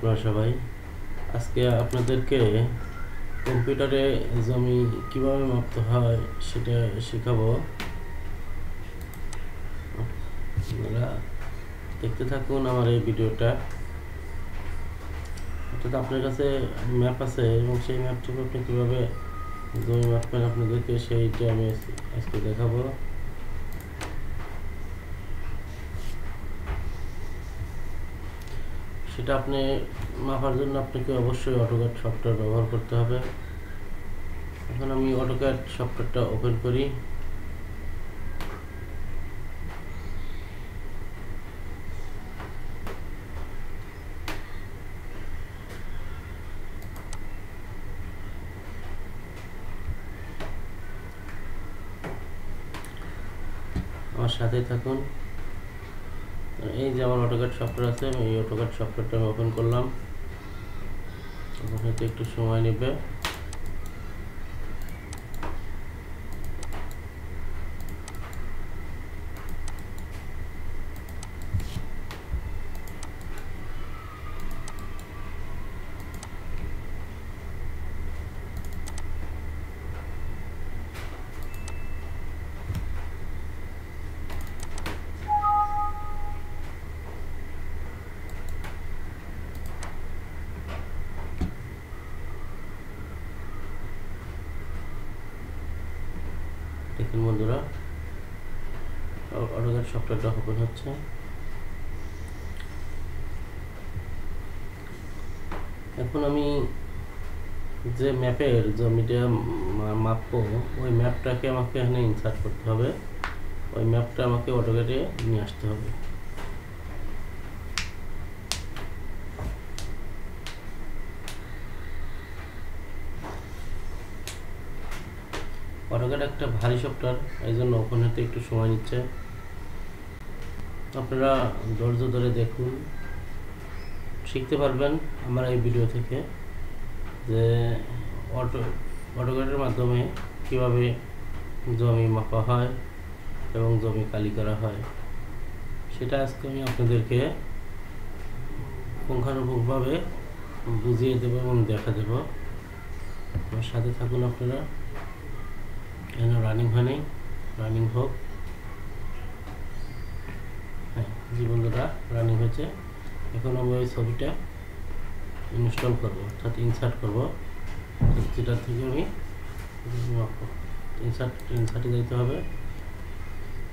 আপনারা সবাই আজকে আপনাদেরকে কম্পিউটারে জমি কিভাবে মাপতে হয় সেটা শেখাবো। আপনারা দেখতে থাকুন আমার এই ভিডিওটা। অর্থাৎ আপনার কাছে ম্যাপ আছে এবং সেই ম্যাপটিকে আপনি কীভাবে জমি মাপবেন আপনাদেরকে সেইটা আমি আজকে দেখাবো। সেটা আপনি মাপার জন্য আপনাকে অবশ্যই অটোক্যাড সফটওয়্যার ব্যবহার করতে হবে। এখন আমি অটোক্যাড সফটওয়্যারটা ওপেন করি। আমার সাথেই থাকুন। এই যে আমার অটোক্যাড সফটওয়্যার আছে, আমি এই অটোক্যাড সফটওয়্যারটা আমি ওপেন করলাম। হয়তো একটু সময় নেবে। দেখুন বন্ধুরা, অটোক্যাড সফটওয়্যারটা ওপেন হচ্ছে। এখন আমি যে ম্যাপের জমিটা মাপবো ওই ম্যাপটাকে আমাকে এখানে ইনসার্ট করতে হবে। ওই ম্যাপটা আমাকে অটোক্যাডে নিয়ে আসতে হবে। অটোক্যাড একটা ভারী সফটওয়্যার, এই জন্য ওপেন হতে একটু সময় নিচ্ছে। আপনারা ধৈর্য ধরে দেখুন, শিখতে পারবেন আমার এই ভিডিও থেকে যে অটোক্যাডের মাধ্যমে কিভাবে জমি মাপা হয় এবং জমি কালি করা হয় সেটা আজকে আমি আপনাদেরকে পুঙ্খানুপুঙ্খভাবে বুঝিয়ে দেব এবং দেখা দেব। আমার সাথে থাকুন আপনারা। এখানে রানিং হয় নাই, রানিং হোক। হ্যাঁ জি বন্ধুরা, রানিং হয়েছে। এখন আমি ওই ছবিটা ইনস্টল করবো, অর্থাৎ ইনসার্ট করবো, যেটা থেকে আমি ইনসার্টে যেতে হবে।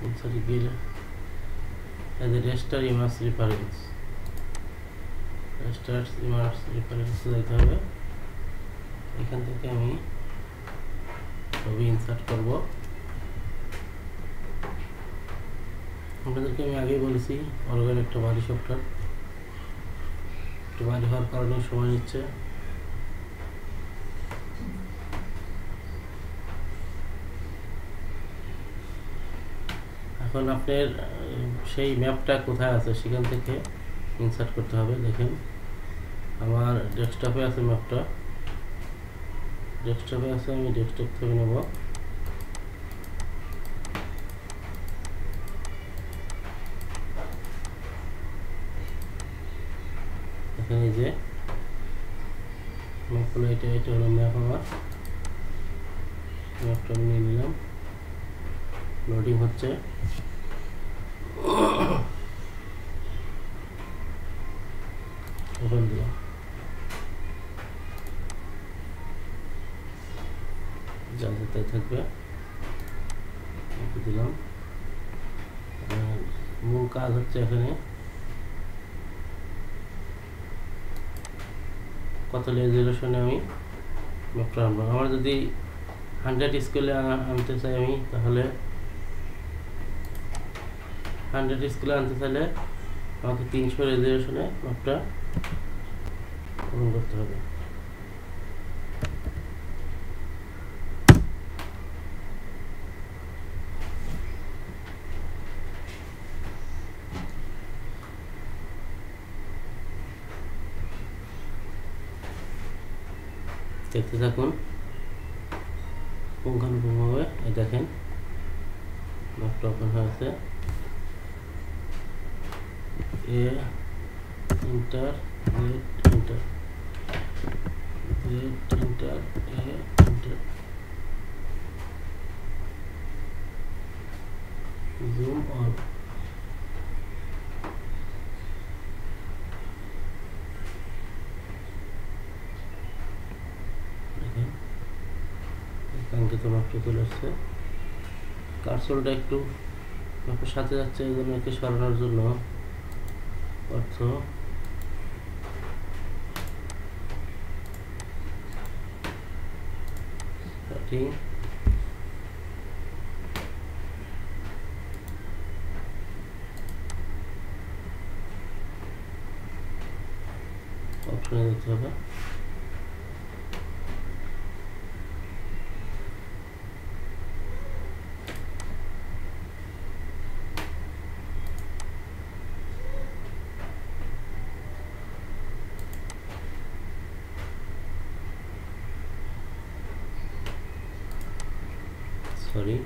ইনসার্টে গেলে রেস্টার ইমেজ রেফারেন্স যেতে হবে। এখান থেকে আমি ছবি ইনসার্ট করব। আপনাদেরকে আমি আগেই বলেছি অটোক্যাড একটা ভারী সফটওয়্যার, একটু ভারী হওয়ার কারণে সময় নিচ্ছে। এখন আপনার সেই ম্যাপটা কোথায় আছে সেখান থেকে ইনসার্ট করতে হবে। দেখেন আমার ডেস্কটপে আছে ম্যাপটা, ডেস্কটপে আছে, আমি ডেস্কটপ থেকে নেব। এখানে যে ম্যাপ হলো এটা হলো ম্যাপ। আমার ম্যাপটা আমি নিয়ে নিলাম, লোডিং হচ্ছে। ওপেন দিলাম, যা তাই থাকবে দিলাম। মূল কাজ হচ্ছে এখানে কত রেজলিউশনে আমি ম্যাপটা আনবো। আমার যদি 100 স্কেলে আনতে চাই আমি, তাহলে 100 স্কেলে আনতে চাইলে আমাকে 300 রেজলিউশনে ম্যাপটা ওপেন করতে হবে। দেখতে থাকুন পুঙ্খানুপুঙ্খভাবে। এই দেখেন ম্যাপটা ওপেন হয়েছে। এন্টার enter zoom on কাঙ্ক্ষিত মাপটা চলে আসছে। কার্সরটা একটু মাপের সাথে যাচ্ছে, এই জন্য একে সরানোর জন্য অর্থ কাটিং অপশনে যেতে হবে। সরি,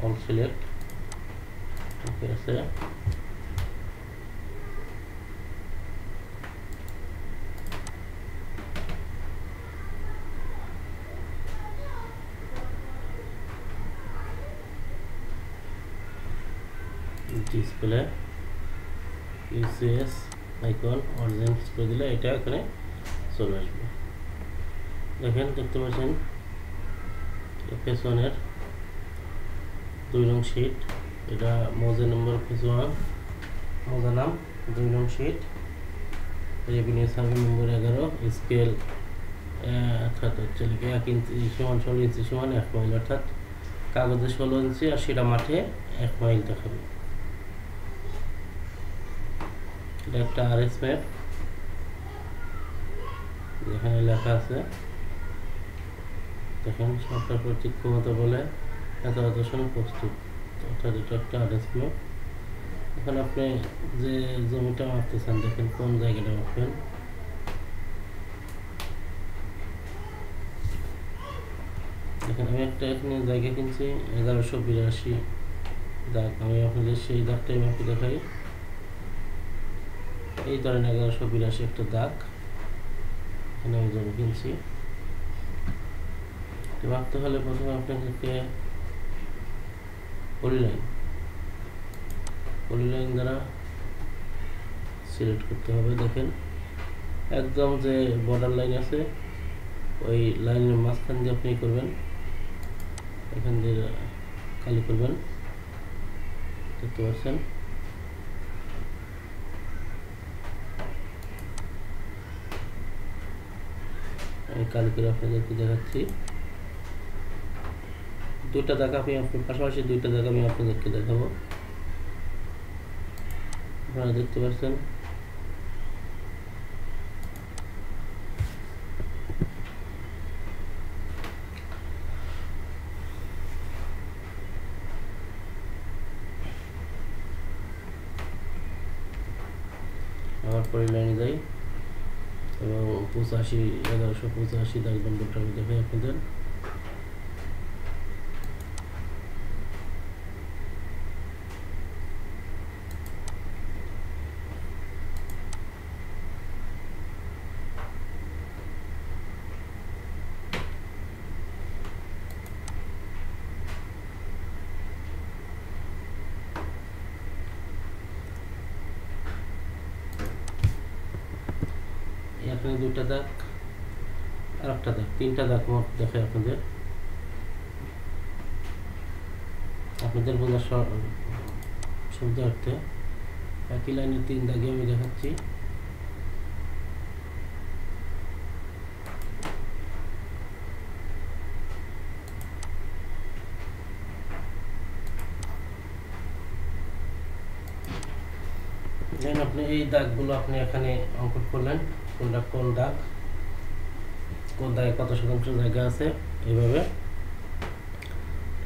অল সিলেক্ট ওকে আছে। ডিসপ্লে ইউসিএস আইকন অরিজিন করে দিলে এটা এখানে চলে আসবে। দেখেন, দেখতে পাচ্ছেন ফেস1-এর 2 নং শিট, এটা মৌজা নম্বর ফেস1, মৌজা নাম 2 নং শিট, রেভিনিউ সার্ভে নম্বর 11, স্কেল অর্থাৎ হচ্ছে 1 ইঞ্চি সমান 16 ইঞ্চি সমান 1 মাইল, অর্থাৎ কাগজে 16 ইঞ্চি আর সেটা মাঠে 1 মাইল দেখাবে। এটা একটা আরএস ম্যাপ, এখানে লেখা আছে দেখেন, সরকার কর্তৃক ক্ষমতা বলে এত আদর্শন প্রস্তুত, অর্থাৎ এটা একটা আরএস ম্যাপ। এখানে আপনি যে জমিটা মাপতে চান, দেখেন কোন জায়গাটা মাপবেন। দেখেন আমি একটা এখানে জায়গা কিনছি 1182 দাগ, আমি আপনাদের সেই দাগটাই মাপে দেখাই। এই ধরেন 1182 একটা দাগ এখানে আমি জমি কিনছি। মাপতে হলে প্রথমে আপনাদেরকে পলিলাইন দ্বারা সিলেক্ট করতে হবে। দেখেন একদম যে বর্ডার লাইন আছে ওই লাইনের মাঝখান দিয়ে আপনি করবেন, এখান দিয়ে খালি করবেন, দেখতে পাচ্ছেন। আমি কালি করে আপনাদেরকে দেখাচ্ছি। দুইটা দাগ আমি পাশাপাশি দুইটা দাগ আমি আপনাদেরকে দেখাবো, আপনারা দেখতে পাচ্ছেন। আমার পরিলাইনে যাই এবং 1185 দাগ নম্বরটা আমি দেখাই আপনাদের। এখানে দুইটা দাগ আর একটা দাগ, তিনটা দাগ মোট দেখাই আপনাদের বোঝার সুবিধার্থে। একই লাইনের 3 দাগে আমি দেখাচ্ছি। দেন আপনি এই দাগগুলো আপনি এখানে অঙ্কন করলেন, কোনটা কোন দাগ, কোন দাগে কত শতাংশ জায়গা আছে, এইভাবে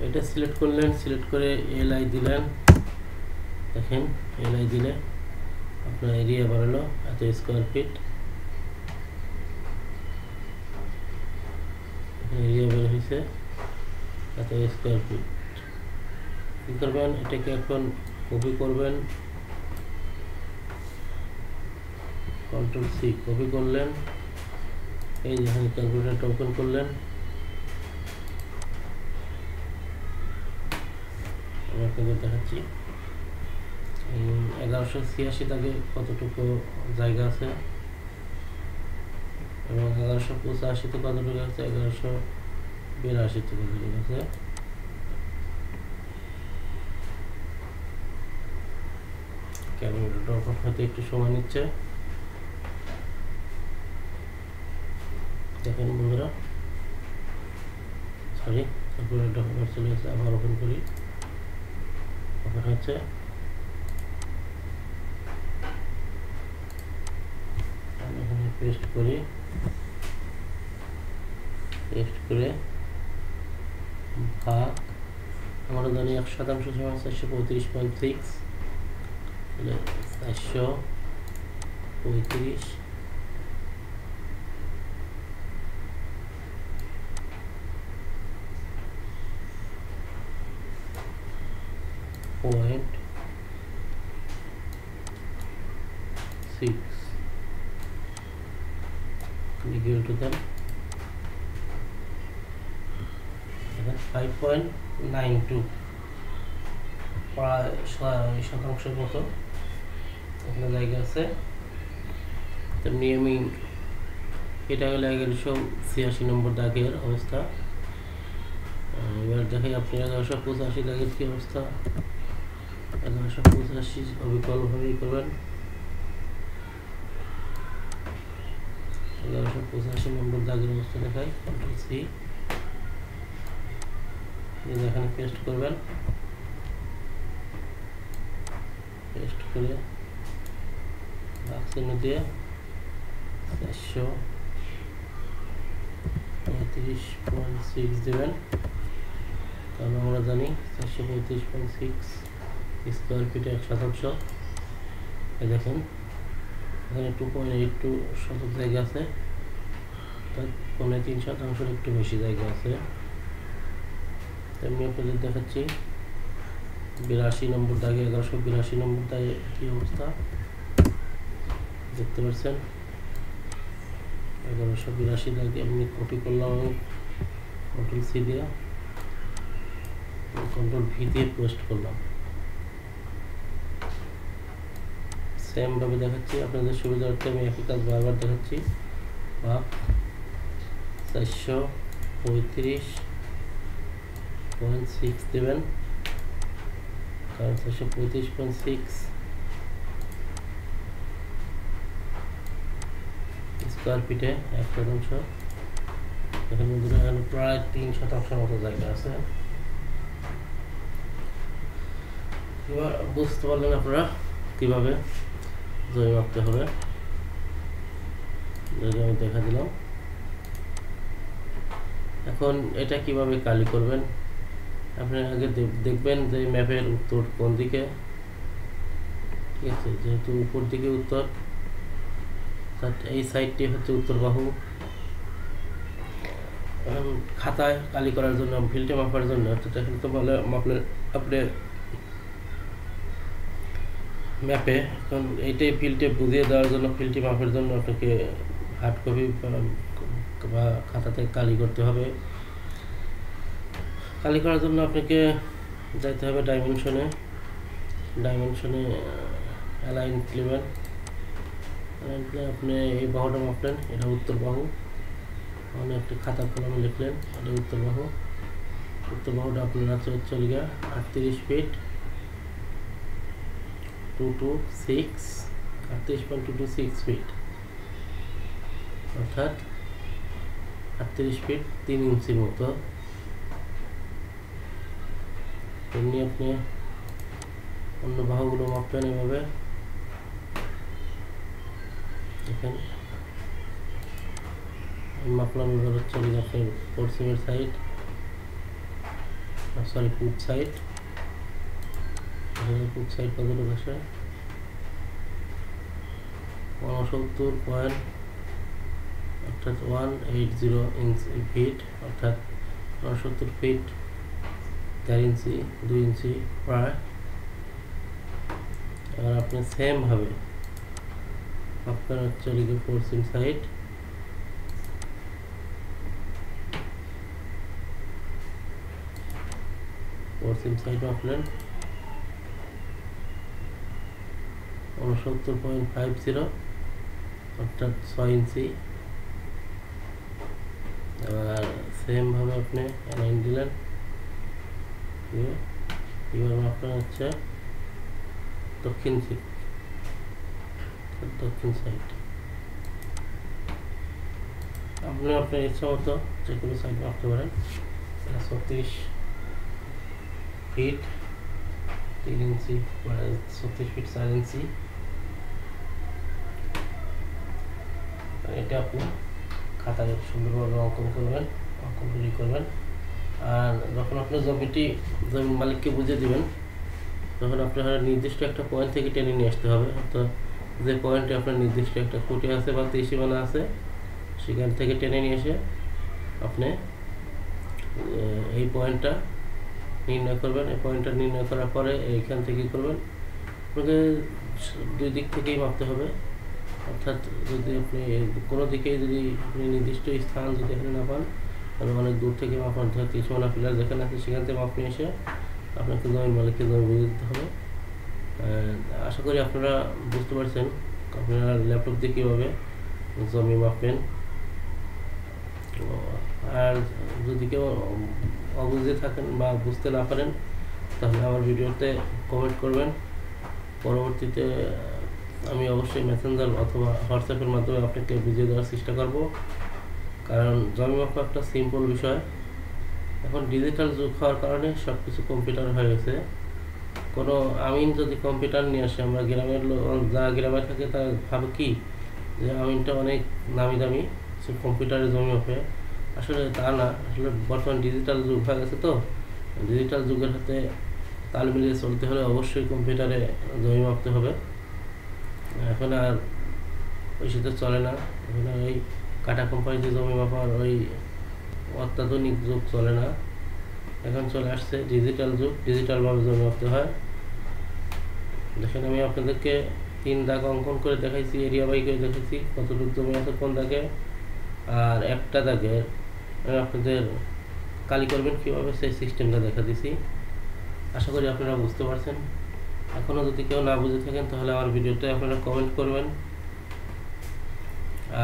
এটা সিলেক্ট করলেন, সিলেক্ট করে এলআই দিলেন। দেখেন এলআই দিলে আপনার এরিয়া বাড়ালো এত স্কোয়ার ফিট, এরিয়া বের হয়েছে এত স্কোয়ার ফিট। কী করবেন, এটাকে এখন কপি করবেন, কন্ট্রোল সি কপি করলেন, এই যেখানে ক্যালকুলেটরটা ওপেন করলেন, আমি আপনাদের দেখাচ্ছি 1186 দাগে কতটুকু জায়গা আছে এবং 1185 কতটুকু আছে, 1182 কতটুকু আছে। ক্যালকুলেটরটা ওপেন হতে একটু সময় নিচ্ছে। দেখেন বন্ধুরা, সরি ক্যালকুলেটর ওপেন চলে গেছে, আবার ওপেন করি, ওপেন হচ্ছে। এখানে পেস্ট করি, পেস্ট করে ভাগ, আমরা জানি 100% সমান 435.6, তাহলে 435 .6 equal to them 5.92, প্রায় 6% মতো এখানে জায়গা আছে। তেমনি আমি এটা হলো 1186 নম্বর দাগের অবস্থা। এবার দেখেন আপনি 1185 দাগের কি অবস্থা। 1185 অবিকলভাবেই করবেন। 1185 নম্বর দাগের অবস্থা দেখায়, কন্ট্রোল সি, এখানে পেস্ট করবেন, পেস্ট করে ভাগ চিহ্ন দিয়ে 435.6 দেবেন, কারণ আমরা জানি 435.6 স্কোয়ার ফিটে 1%। দেখেন এখানে 2.82 শতক জায়গা আছে, তার 3.3% একটু বেশি জায়গা আছে। তেমনি আপনাদের দেখাচ্ছি 82 নম্বর দাগে, 1182 নম্বর দাগে কি অবস্থা দেখতে পাচ্ছেন। 1182 দাগে আমি কপি করলাম, কন্ট্রোল সি দিয়ে, কন্ট্রোল ভি দিয়ে পেস্ট করলাম। সেম ভাবে দেখাচ্ছি, আপনাদের সুবিধার্থে আমি একই কাজ বারবার দেখাচ্ছি। ভাগ 435.6 দেবেন, কারণ 435.6 স্কোয়ার ফিটে 1%। এখানে প্রায় 3% মতো জায়গা আছে। এবার বুঝতে পারলেন আপনারা কিভাবে জমি মাপতে হবে, আমি দেখা দিলাম। এখন এটা কিভাবে কালি করবেন, আপনি আগে দেখবেন যে ম্যাপের উত্তর কোন দিকে, ঠিক আছে। যেহেতু উপর দিকে উত্তর, এই সাইডটি হচ্ছে উত্তর বাহু। খাতায় কালি করার জন্য, ফিল্ডে মাপার জন্য, তো বলে মাপলে আপনি ম্যাপে, এখন এইটাই ফিল্ডে বুঝিয়ে দেওয়ার জন্য, ফিল্ডটি মাপের জন্য আপনাকে হার্ড কপি বা খাতাতে কালি করতে হবে। কালি করার জন্য আপনাকে যাইতে হবে ডাইমেনশনে, অ্যালাইন নেবেন, আপনি এই বাহুটা মাপলেন, এটা উত্তর বাহু, মানে একটি খাতা কলমে লিখলেন এটা উত্তর বাহু। উত্তর বাহুটা আপনার আছে হচ্ছে 38 ফিট 226, 38.226 ফিট, অর্থাৎ 38 ফিট 3 ইঞ্চির মতো। এমনি আপনি অন্য বাহুগুলো মাপবেন এভাবে। দেখেন মাপলাম, এবার হচ্ছে আপনার পশ্চিমের সাইড, সরি পুট সাইড কতটুকু আসে 69 পয়েন্ট অর্থাৎ 180 ফিট অর্থাৎ 69 ফিট 4 ইঞ্চি 2 ইঞ্চি প্রায়। এবার আপনি সেম ভাবে আপনার হচ্ছে লিখে পশ্চিম সাইড মাপলেন 69.50 অর্থাৎ 6 ইঞ্চি। এবার সেম ভাবে আপনি অ্যালাইন দিলেন। এবার আপনার হচ্ছে দক্ষিণ সাইড আপনি আপনার ইচ্ছা মতো যে কোনো সাইড মাপতে পারেন। 36 ফিট 3 ইঞ্চি 36 ফিট 4 ইঞ্চি। এটা আপনি খাতায় সুন্দরভাবে অঙ্কন তৈরি করবেন। আর যখন আপনি জমির মালিককে বুঝিয়ে দিবেন তখন আপনার নির্দিষ্ট একটা পয়েন্ট থেকে টেনে নিয়ে আসতে হবে। অর্থাৎ যে পয়েন্টে আপনার নির্দিষ্ট একটা খুঁটি আছে বা ত্রিসীমানা আছে সেখান থেকে টেনে নিয়ে এসে আপনি এই পয়েন্টটা নির্ণয় করবেন। এই পয়েন্টটা নির্ণয় করার পরে এইখান থেকে করবেন, আপনাকে দুই দিক থেকেই মাপতে হবে। অর্থাৎ যদি আপনি কোনো দিকেই যদি আপনি নির্দিষ্ট স্থান যদি এখানে না পান তাহলে অনেক দূর থেকে মাপান, অর্থাৎ ত্রিসীমানা পিলার যেখানে আছে সেখান থেকে মাপ নিয়ে এসে আপনাকে জমির মালিককে জমি বুঝে দিতে হবে। আশা করি আপনারা বুঝতে পারছেন আপনারা ল্যাপটপ দিয়ে কীভাবে জমি মাপবেন। আর যদি কেউ অবুঝে থাকেন বা বুঝতে না পারেন তাহলে আমার ভিডিওতে কমেন্ট করবেন। পরবর্তীতে আমি অবশ্যই মেসেঞ্জার অথবা হোয়াটসঅ্যাপের মাধ্যমে আপনাকে বুঝিয়ে দেওয়ার চেষ্টা করব। কারণ জমি মাপা একটা সিম্পল বিষয়। এখন ডিজিটাল যুগ হওয়ার কারণে সব কিছু কম্পিউটার হয়ে গেছে। কোনো আমিন যদি কম্পিউটার নিয়ে আসে, আমরা গ্রামের লোক যারা গ্রামে থাকে তারা ভাবে কি যে আমিনটা অনেক নামি দামি, সে কম্পিউটারে জমি মাপে। আসলে তা না, আসলে বর্তমান ডিজিটাল যুগ হয়ে গেছে। তো ডিজিটাল যুগের সাথে তাল মিলিয়ে চলতে হলে অবশ্যই কম্পিউটারে জমি মাপতে হবে। এখন আর ওই সাথে চলে না, এখন আর ওই কাটা কোম্পানিতে জমি মাপার ওই অত্যাধুনিক যুগ চলে না। এখন চলে আসছে ডিজিটাল যুগ, ডিজিটালভাবে জমি মাপতে হয়। দেখেন আমি আপনাদেরকে 3 দাগ অঙ্কন করে দেখাইছি, এরিয়া বাই করে দেখাইছি কতটুকু জমি আছে কোন দাগে। আর একটা দাগে আপনাদের কালি করবেন কীভাবে সেই সিস্টেমটা দেখা দিছি। আশা করি আপনারা বুঝতে পারছেন। এখনও যদি কেউ না বুঝে থাকেন তাহলে আমার ভিডিওতে আপনারা কমেন্ট করবেন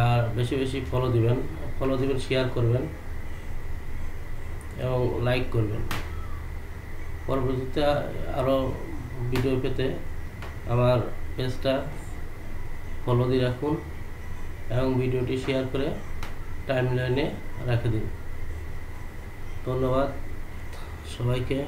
আর বেশি বেশি ফলো দিবেন, শেয়ার করবেন এবং লাইক করবেন। পরবর্তীতে আরও ভিডিও পেতে আমার পেজটা ফলো দিয়ে রাখুন এবং ভিডিওটি শেয়ার করে টাইমলাইনে রেখে দিন। ধন্যবাদ সবাইকে।